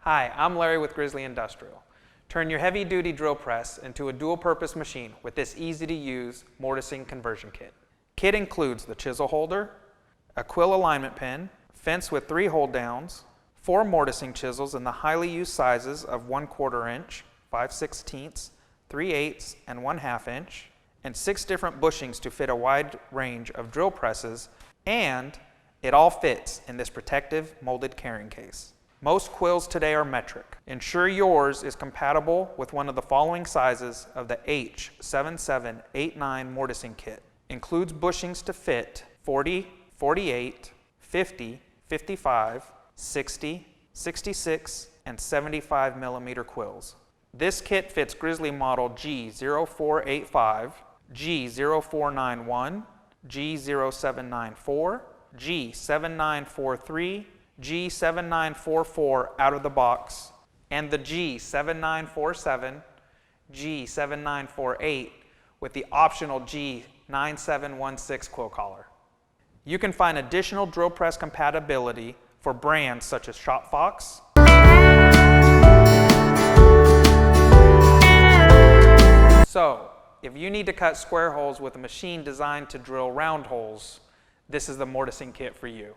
Hi, I'm Larry with Grizzly Industrial. Turn your heavy-duty drill press into a dual-purpose machine with this easy-to-use mortising conversion kit. Kit includes the chisel holder, a quill alignment pin, fence with 3 hold-downs, 4 mortising chisels in the highly used sizes of 1/4 inch, 5/16, 3/8, and 1/2 inch, and 6 different bushings to fit a wide range of drill presses, and it all fits in this protective molded carrying case. Most quills today are metric. Ensure yours is compatible with one of the following sizes of the H7789 mortising kit. Includes bushings to fit 40, 48, 50, 55, 60, 66, and 75 millimeter quills. This kit fits Grizzly model G0485, G0491, G0794, G7943, G7944 out of the box, and the G7947, G7948 with the optional G9716 quill collar. You can find additional drill press compatibility for brands such as ShopFox, So, if you need to cut square holes with a machine designed to drill round holes, this is the mortising kit for you.